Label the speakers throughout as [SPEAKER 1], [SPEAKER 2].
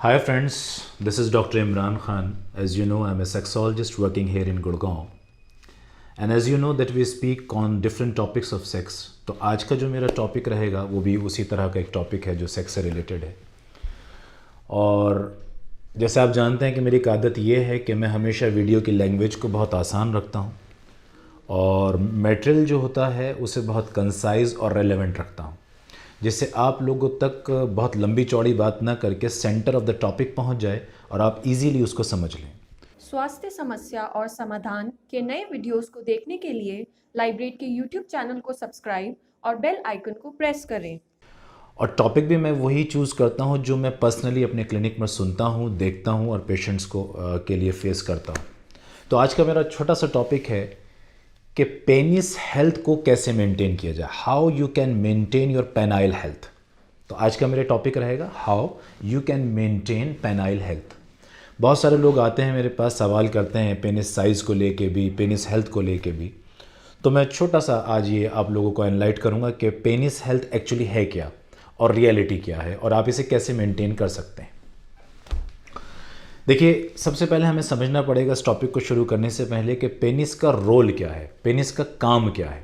[SPEAKER 1] Hi friends, this is Dr. Imran Khan. As you know, I'm a sexologist working here in Gurgaon. And as you know that we speak on different topics of sex. तो आज का जो मेरा topic रहेगा वो भी उसी तरह का एक टॉपिक है जो सेक्स से रिलेटेड है। और जैसे आप जानते हैं कि मेरी एक आदत ये है कि मैं हमेशा वीडियो की लैंग्वेज को बहुत आसान रखता हूँ और मटेरियल जो होता है उसे बहुत कंसाइज और रेलेवेंट रखता हूँ, जिससे आप लोगों तक बहुत लंबी चौड़ी बात ना करके सेंटर ऑफ द टॉपिक पहुंच जाए और आप इजीली उसको समझ लें।
[SPEAKER 2] स्वास्थ्य समस्या और समाधान के नए वीडियोस को देखने के लिए लाइब्रेट के यूट्यूब चैनल को सब्सक्राइब और बेल आइकन को प्रेस करें।
[SPEAKER 1] और टॉपिक भी मैं वही चूज़ करता हूँ जो मैं पर्सनली अपने क्लिनिक में सुनता हूँ, देखता हूँ और पेशेंट्स को के लिए फेस करता हूँ। तो आज का मेरा छोटा सा टॉपिक है कि पेनिस हेल्थ को कैसे मेंटेन किया जाए, how you can maintain your penile health. तो आज का मेरा टॉपिक रहेगा how you can maintain penile health. बहुत सारे लोग आते हैं मेरे पास, सवाल करते हैं पेनिस साइज़ को लेके भी, पेनिस हेल्थ को लेके भी। तो मैं छोटा सा आज ये आप लोगों को एनलाइट करूँगा कि पेनिस हेल्थ एक्चुअली है क्या और रियलिटी क्या है और आप इसे कैसे मेंटेन कर सकते हैं। देखिए, सबसे पहले हमें समझना पड़ेगा इस टॉपिक को शुरू करने से पहले कि पेनिस का रोल क्या है, पेनिस का काम क्या है।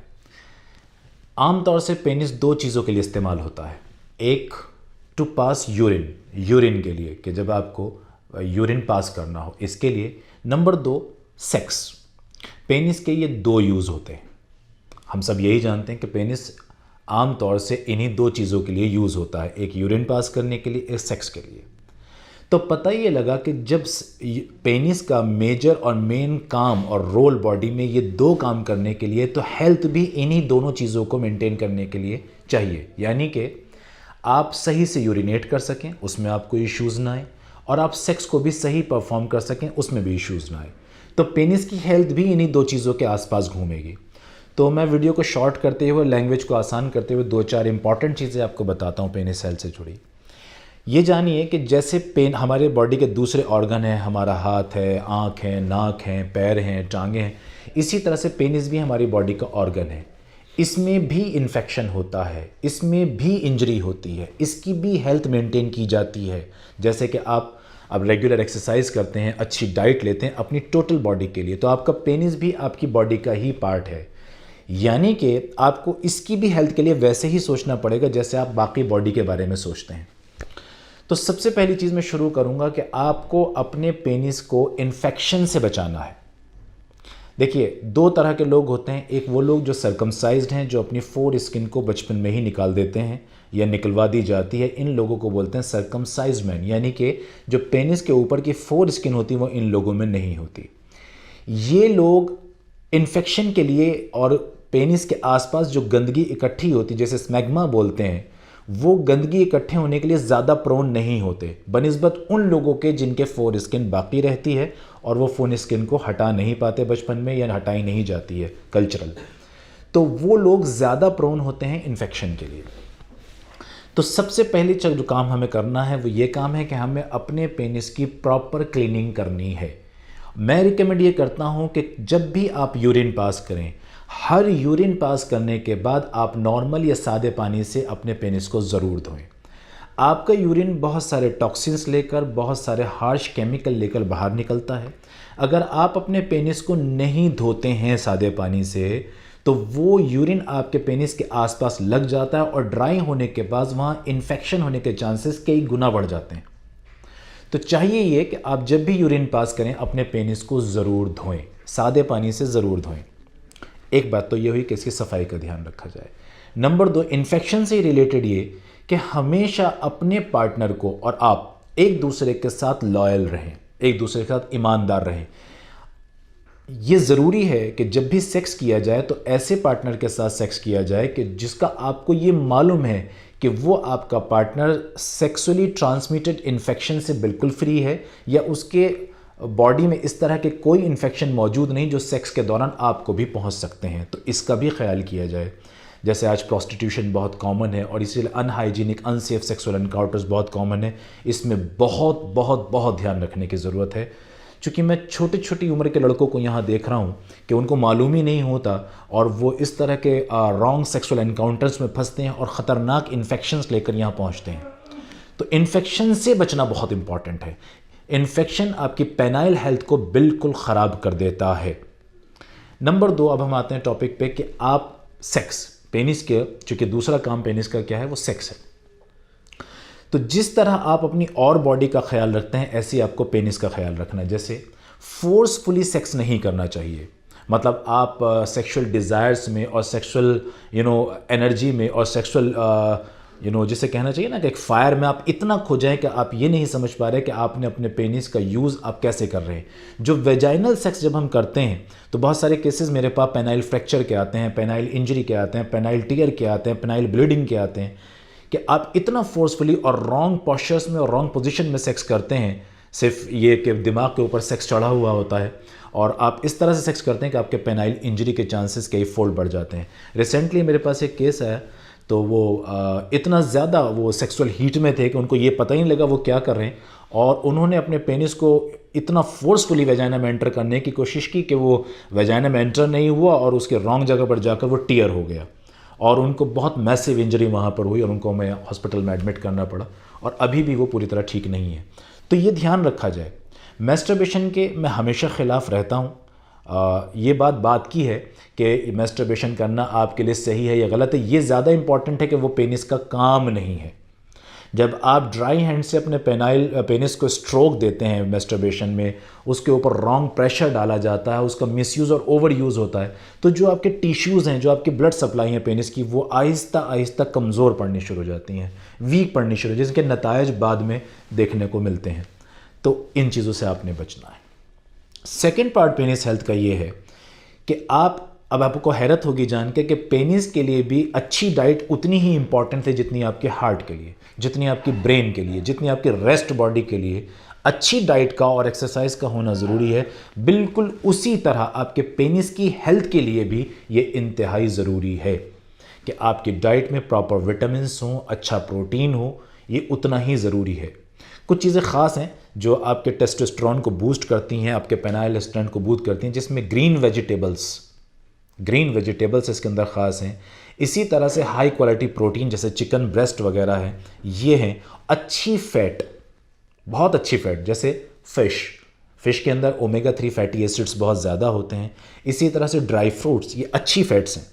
[SPEAKER 1] आमतौर से पेनिस दो चीज़ों के लिए इस्तेमाल होता है। एक, टू पास यूरिन, यूरिन के लिए कि जब आपको यूरिन पास करना हो, इसके लिए। नंबर दो, सेक्स। पेनिस के ये दो यूज़ होते हैं। हम सब यही जानते हैं कि पेनिस आमतौर से इन्हीं दो चीज़ों के लिए यूज़ होता है, एक यूरिन पास करने के लिए, एक सेक्स के लिए। तो पता ये लगा कि जब पेनिस का मेजर और मेन काम और रोल बॉडी में ये दो काम करने के लिए, तो हेल्थ भी इन्हीं दोनों चीज़ों को मेंटेन करने के लिए चाहिए। यानी कि आप सही से यूरिनेट कर सकें, उसमें आपको इश्यूज़ ना आए, और आप सेक्स को भी सही परफॉर्म कर सकें, उसमें भी इश्यूज़ ना आए। तो पेनिस की हेल्थ भी इन्हीं दो चीज़ों के आसपास घूमेगी। तो मैं वीडियो को शॉर्ट करते हुए, लैंग्वेज को आसान करते हुए दो चार इंपॉर्टेंट चीज़ें आपको बताता हूँ पेनिस हेल्थ से जुड़ी। ये जानिए कि जैसे पेन हमारे बॉडी के दूसरे ऑर्गन हैं, हमारा हाथ है, आँख है, नाक है, पैर हैं, टांगें हैं, इसी तरह से पेनिस भी हमारी बॉडी का ऑर्गन है। इसमें भी इन्फेक्शन होता है, इसमें भी इंजरी होती है, इसकी भी हेल्थ मेंटेन की जाती है। जैसे कि आप अब रेगुलर एक्सरसाइज करते हैं, अच्छी डाइट लेते हैं अपनी टोटल बॉडी के लिए, तो आपका पेनिस भी आपकी बॉडी का ही पार्ट है। यानी कि आपको इसकी भी हेल्थ के लिए वैसे ही सोचना पड़ेगा जैसे आप बाकी बॉडी के बारे में सोचते हैं। तो सबसे पहली चीज़ मैं शुरू करूंगा कि आपको अपने पेनिस को इन्फेक्शन से बचाना है। देखिए, दो तरह के लोग होते हैं। एक वो लोग जो सर्कमसाइज्ड हैं, जो अपनी फोर स्किन को बचपन में ही निकाल देते हैं या निकलवा दी जाती है, इन लोगों को बोलते हैं सर्कमसाइज्ड मैन। यानी कि जो पेनिस के ऊपर की फोर स्किन होती है वो इन लोगों में नहीं होती। ये लोग इन्फेक्शन के लिए और पेनिस के आसपास जो गंदगी इकट्ठी होती, जैसे स्मैग्मा बोलते हैं, वो गंदगी इकट्ठे होने के लिए ज़्यादा प्रोन नहीं होते बनिस्बत उन लोगों के जिनके फोर स्किन बाकी रहती है और वो फोर स्किन को हटा नहीं पाते बचपन में, या हटाई नहीं जाती है कल्चरल। तो वो लोग ज़्यादा प्रोन होते हैं इन्फेक्शन के लिए। तो सबसे पहले जो काम हमें करना है वो ये काम है कि हमें अपने पेनिस की प्रॉपर क्लीनिंग करनी है। मैं रिकमेंड ये करता हूँ कि जब भी आप यूरिन पास करें, हर यूरिन पास करने के बाद आप नॉर्मल या सादे पानी से अपने पेनिस को ज़रूर धोएं। आपका यूरिन बहुत सारे टॉक्सिन्स लेकर, बहुत सारे हार्श केमिकल लेकर बाहर निकलता है। अगर आप अपने पेनिस को नहीं धोते हैं सादे पानी से, तो वो यूरिन आपके पेनिस के आसपास लग जाता है और ड्राई होने के बाद वहाँ इन्फेक्शन होने के चांसेस कई गुना बढ़ जाते हैं। तो चाहिए ये कि आप जब भी यूरिन पास करें अपने पेनिस को ज़रूर धोएं, सादे पानी से ज़रूर धोएं। एक बात तो ये हुई कि इसकी सफाई का ध्यान रखा जाए। नंबर दो, इन्फेक्शन से रिलेटेड ये कि हमेशा अपने पार्टनर को और आप एक दूसरे के साथ लॉयल रहें, एक दूसरे के साथ ईमानदार रहें। ये ज़रूरी है कि जब भी सेक्स किया जाए तो ऐसे पार्टनर के साथ सेक्स किया जाए कि जिसका आपको ये मालूम है कि वो आपका पार्टनर सेक्सुअली ट्रांसमिटेड इन्फेक्शन से बिल्कुल फ्री है, या उसके बॉडी में इस तरह के कोई इन्फेक्शन मौजूद नहीं जो सेक्स के दौरान आपको भी पहुंच सकते हैं। तो इसका भी ख्याल किया जाए। जैसे आज प्रोस्टिट्यूशन बहुत कॉमन है और इसीलिए अनहाइजीनिक अनसेफ सेक्सुअल एनकाउंटर्स बहुत कॉमन है। इसमें बहुत बहुत बहुत ध्यान रखने की ज़रूरत है। चूँकि मैं छोटी छोटी उम्र के लड़कों को यहाँ देख रहा हूँ कि उनको मालूम ही नहीं होता और वो इस तरह के रॉन्ग सेक्सुअल एनकाउंटर्स में फंसते हैं और ख़तरनाक इन्फेक्शंस लेकर यहाँ पहुँचते हैं। तो इन्फेक्शन से बचना बहुत इंपॉर्टेंट है। इन्फेक्शन आपकी पेनाइल हेल्थ को बिल्कुल ख़राब कर देता है। नंबर 2, अब हम आते हैं टॉपिक पे कि आप सेक्स, पेनिस के, चूंकि दूसरा काम पेनिस का क्या है, वो सेक्स है। तो जिस तरह आप अपनी और बॉडी का ख्याल रखते हैं, ऐसे ही आपको पेनिस का ख्याल रखना है। जैसे फोर्सफुली सेक्स नहीं करना चाहिए, मतलब आप सेक्सुअल डिज़ायर्स में और सेक्सुअल एनर्जी में और सेक्सुअल जिसे कहना चाहिए ना कि एक फायर में आप इतना खो जाएं कि आप ये नहीं समझ पा रहे कि आपने अपने पेनिस का यूज़ आप कैसे कर रहे हैं। जो वेजाइनल सेक्स जब हम करते हैं तो बहुत सारे केसेस मेरे पास पेनाइल फ्रैक्चर के आते हैं, पेनाइल इंजरी के आते हैं, पेनाइल टियर के आते हैं, पेनाइल ब्लीडिंग के आते हैं कि आप इतना फोर्सफुली और रॉन्ग पोस्चर्स में और रॉन्ग पोजीशन में सेक्स करते हैं, सिर्फ ये कि दिमाग के ऊपर सेक्स चढ़ा हुआ होता है और आप इस तरह से सेक्स करते हैं कि आपके पेनाइल इंजरी के चांसेस कई फोल्ड बढ़ जाते हैं। रिसेंटली मेरे पास एक केस है, तो वो इतना ज़्यादा वो सेक्सुअल हीट में थे कि उनको ये पता ही नहीं लगा वो क्या कर रहे हैं, और उन्होंने अपने पेनिस को इतना फोर्सफुली वेजाइना में एंटर करने की कोशिश की कि वो वेजाइना में एंटर नहीं हुआ और उसके रॉन्ग जगह पर जाकर वो टीयर हो गया और उनको बहुत मैसिव इंजरी वहाँ पर हुई और उनको हमें हॉस्पिटल में एडमिट करना पड़ा और अभी भी वो पूरी तरह ठीक नहीं है। तो ये ध्यान रखा जाए। मैस्टरबेशन के मैं हमेशा ख़िलाफ़ रहता हूँ। ये बात की है कि मैस्टरबेशन करना आपके लिए सही है या गलत है, ये ज़्यादा इंपॉर्टेंट है कि वो पेनिस का काम नहीं है। जब आप ड्राई हैंड से अपने पेनिस को स्ट्रोक देते हैं मैस्टरबेशन में, उसके ऊपर रॉन्ग प्रेशर डाला जाता है, उसका मिसयूज़ और ओवर यूज़ होता है, तो जो आपके टिश्यूज़ हैं, जो आपकी ब्लड सप्लाई है पेनिस की, वो आहिस्ता आहिस्ता कमज़ोर पड़नी शुरू हो जाती हैं, वीक पड़नी शुरू, जिसके नतायज बाद में देखने को मिलते हैं। तो इन चीज़ों से आपने बचना है। सेकेंड पार्ट पेनिस हेल्थ का ये है कि अब आपको हैरत होगी जान के कि पेनिस के लिए भी अच्छी डाइट उतनी ही इंपॉर्टेंट है जितनी आपके हार्ट के लिए, जितनी आपकी ब्रेन के लिए, जितनी आपकी रेस्ट बॉडी के लिए अच्छी डाइट का और एक्सरसाइज का होना ज़रूरी है। बिल्कुल उसी तरह आपके पेनिस की हेल्थ के लिए भी ये इंतहाई ज़रूरी है कि आपकी डाइट में प्रॉपर विटामिन्स हों, अच्छा प्रोटीन हो, ये उतना ही ज़रूरी है। कुछ चीज़ें ख़ास हैं जो आपके टेस्टोस्टेरोन को बूस्ट करती हैं, आपके पेनाइल स्ट्रेंथ को बूस्ट करती हैं, जिसमें ग्रीन वेजिटेबल्स इसके अंदर ख़ास हैं। इसी तरह से हाई क्वालिटी प्रोटीन जैसे चिकन ब्रेस्ट वगैरह हैं, ये हैं। अच्छी फ़ैट, बहुत अच्छी फ़ैट, जैसे फ़िश के अंदर ओमेगा 3 फैटी एसिड्स बहुत ज़्यादा होते हैं। इसी तरह से ड्राई फ्रूट्स, ये अच्छी फ़ैट्स हैं,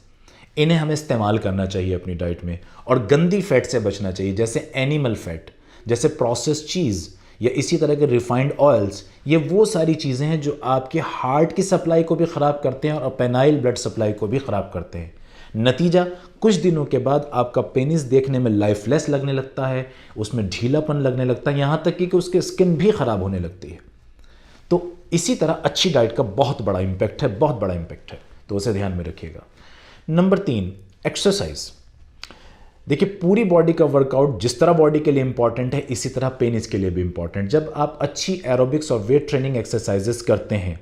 [SPEAKER 1] इन्हें हमें इस्तेमाल करना चाहिए अपनी डाइट में। और गंदी फ़ैट से बचना चाहिए, जैसे एनिमल फ़ैट, जैसे प्रोसेस्ड चीज़ या इसी तरह के रिफाइंड ऑयल्स। ये वो सारी चीज़ें हैं जो आपके हार्ट की सप्लाई को भी ख़राब करते हैं और पेनाइल ब्लड सप्लाई को भी ख़राब करते हैं। नतीजा, कुछ दिनों के बाद आपका पेनिस देखने में लाइफलेस लगने लगता है, उसमें ढीलापन लगने लगता है, यहाँ तक कि उसकी स्किन भी ख़राब होने लगती है। तो इसी तरह अच्छी डाइट का बहुत बड़ा इम्पैक्ट है, बहुत बड़ा इम्पैक्ट है, तो उसे ध्यान में रखिएगा। Number 3, exercise. देखिए, पूरी बॉडी का वर्कआउट जिस तरह बॉडी के लिए इंपॉर्टेंट है, इसी तरह पेनिस के लिए भी इंपॉर्टेंट। जब आप अच्छी एरोबिक्स और वेट ट्रेनिंग एक्सरसाइजेस करते हैं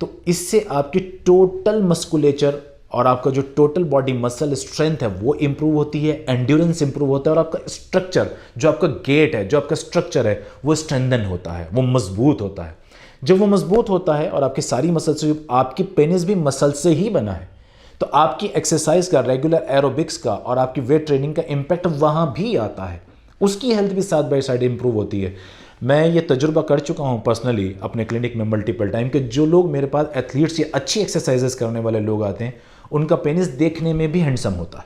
[SPEAKER 1] तो इससे आपकी टोटल मस्कुलेचर और आपका जो टोटल बॉडी मसल स्ट्रेंथ है वो इंप्रूव होती है, एंड्योरेंस इंप्रूव होता है और आपका स्ट्रक्चर, जो आपका गेट है, जो आपका स्ट्रक्चर है, वो स्ट्रेंथन होता है, वो मजबूत होता है। जब वो मजबूत होता है और आपकी सारी मसल से, आपकी पेनिस भी मसल से ही बना है, तो आपकी एक्सरसाइज का, रेगुलर एरोबिक्स का और आपकी वेट ट्रेनिंग का इम्पैक्ट वहाँ भी आता है, उसकी हेल्थ भी साइड बाय साइड इंप्रूव होती है। मैं ये तजुर्बा कर चुका हूँ पर्सनली अपने क्लिनिक में मल्टीपल टाइम कि जो लोग मेरे पास एथलीट्स या अच्छी एक्सरसाइजेस करने वाले लोग आते हैं, उनका पेनिस देखने में भी हैंडसम होता है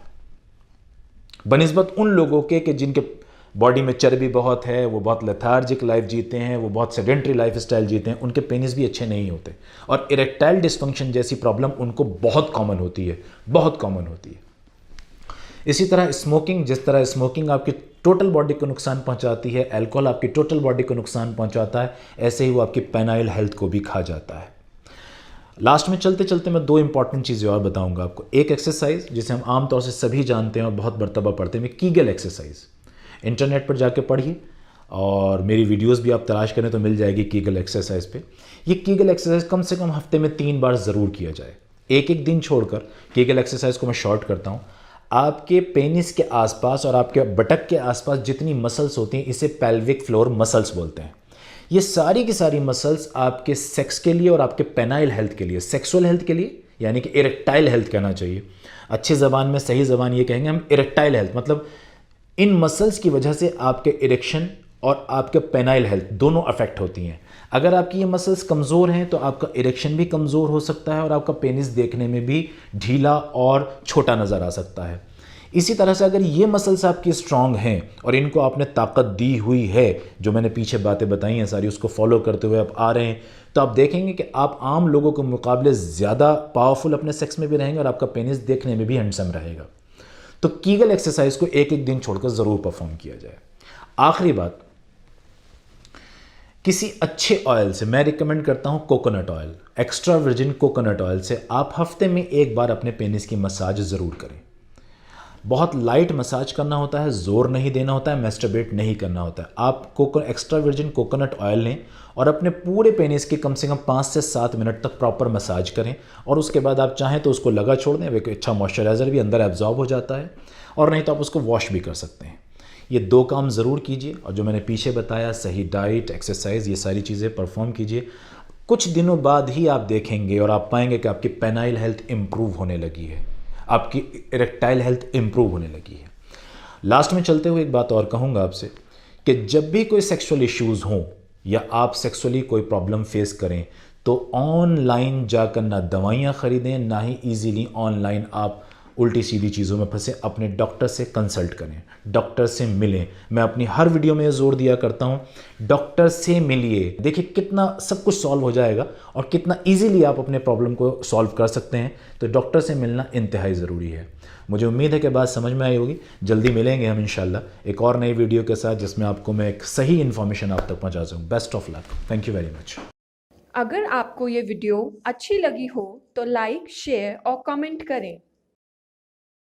[SPEAKER 1] बनिस्बत उन लोगों के कि जिनके बॉडी में चर्बी बहुत है, वो बहुत लेथार्जिक लाइफ जीते हैं, वो बहुत सेडेंट्री लाइफ स्टाइल जीते हैं, उनके पेनिस भी अच्छे नहीं होते और इरेक्टाइल डिस्फंक्शन जैसी प्रॉब्लम उनको बहुत कॉमन होती है, बहुत कॉमन होती है। इसी तरह स्मोकिंग, जिस तरह स्मोकिंग आपकी टोटल बॉडी को नुकसान पहुंचाती है, अल्कोहल आपकी टोटल बॉडी को नुकसान पहुंचाता है, ऐसे ही वो आपकी पेनाइल हेल्थ को भी खा जाता है। लास्ट में चलते चलते मैं 2 इंपॉर्टेंट चीज़ें और बताऊंगा आपको। एक एक्सरसाइज जिसे हम आमतौर से सभी जानते हैं और बहुत मरतबा पढ़ते हैं, कीगल एक्सरसाइज। इंटरनेट पर जाके पढ़िए और मेरी वीडियोस भी आप तलाश करें तो मिल जाएगी कीगल एक्सरसाइज पे। ये कीगल एक्सरसाइज कम से कम हफ्ते में 3 बार ज़रूर किया जाए, एक दिन छोड़कर। कीगल एक्सरसाइज को मैं शॉर्ट करता हूँ। आपके पेनिस के आसपास और आपके बटक के आसपास जितनी मसल्स होती हैं, इसे पेल्विक फ्लोर मसल्स बोलते हैं। ये सारी की सारी मसल्स आपके सेक्स के लिए और आपके पेनाइल हेल्थ के लिए, सेक्सुअल हेल्थ के लिए, यानी कि इरेक्टाइल हेल्थ कहना चाहिए। अच्छी ज़बान में, सही ज़बान ये कहेंगे हम, इरेक्टाइल हेल्थ, मतलब इन मसल्स की वजह से आपके इरेक्शन और आपके पेनाइल हेल्थ दोनों अफेक्ट होती हैं। अगर आपकी ये मसल्स कमज़ोर हैं तो आपका इरेक्शन भी कमज़ोर हो सकता है और आपका पेनिस देखने में भी ढीला और छोटा नज़र आ सकता है। इसी तरह से अगर ये मसल्स आपकी स्ट्रांग हैं और इनको आपने ताकत दी हुई है, जो मैंने पीछे बातें बताई हैं सारी, उसको फॉलो करते हुए आप आ रहे हैं, तो आप देखेंगे कि आप आम लोगों के मुकाबले ज़्यादा पावरफुल अपने सेक्स में भी रहेंगे और आपका पेनिस देखने में भी हैंडसम रहेगा। तो कीगल एक्सरसाइज को एक एक दिन छोड़कर ज़रूर परफॉर्म किया जाए। आखिरी बात, किसी अच्छे ऑयल से, मैं रिकमेंड करता हूँ coconut oil, extra virgin coconut oil से आप हफ्ते में एक बार अपने पेनिस की मसाज ज़रूर करें। बहुत लाइट मसाज करना होता है, ज़ोर नहीं देना होता है, मैस्टरबेट नहीं करना होता है। आप एक्स्ट्रा वर्जिन कोकोनट ऑयल लें और अपने पूरे पेनिस की कम से कम 5 से 7 मिनट तक प्रॉपर मसाज करें और उसके बाद आप चाहें तो उसको लगा छोड़ दें। एक अच्छा मॉइस्चराइज़र भी अंदर एब्जॉर्ब हो जाता है, और नहीं तो आप उसको वॉश भी कर सकते हैं। ये 2 काम ज़रूर कीजिए और जो मैंने पीछे बताया, सही डाइट, एक्सरसाइज, ये सारी चीज़ें परफॉर्म कीजिए। कुछ दिनों बाद ही आप देखेंगे और आप पाएंगे कि आपकी पेनाइल हेल्थ इम्प्रूव होने लगी है, आपकी इरेक्टाइल हेल्थ इम्प्रूव होने लगी है। लास्ट में चलते हुए एक बात और कहूँगा आपसे कि जब भी कोई सेक्सुअल इश्यूज़ हों या आप सेक्सुअली कोई प्रॉब्लम फेस करें तो ऑनलाइन जाकर ना दवाइयाँ ख़रीदें, ना ही ईजीली ऑनलाइन आप उल्टी सीधी चीज़ों में फंसे। अपने डॉक्टर से कंसल्ट करें, डॉक्टर से मिलें। मैं अपनी हर वीडियो में ज़ोर दिया करता हूँ, डॉक्टर से मिलिए। देखिए कितना सब कुछ सॉल्व हो जाएगा और कितना इजीली आप अपने प्रॉब्लम को सॉल्व कर सकते हैं। तो डॉक्टर से मिलना इंतहाई ज़रूरी है। मुझे उम्मीद है कि बात समझ में आई होगी। जल्दी मिलेंगे हम इंशाल्लाह एक और नई वीडियो के साथ, जिसमें आपको मैं एक सही इन्फॉर्मेशन आप तक पहुँचा सकूँ। Best of luck. Thank you very much.
[SPEAKER 2] अगर आपको ये वीडियो अच्छी लगी हो तो लाइक, शेयर और कमेंट करें।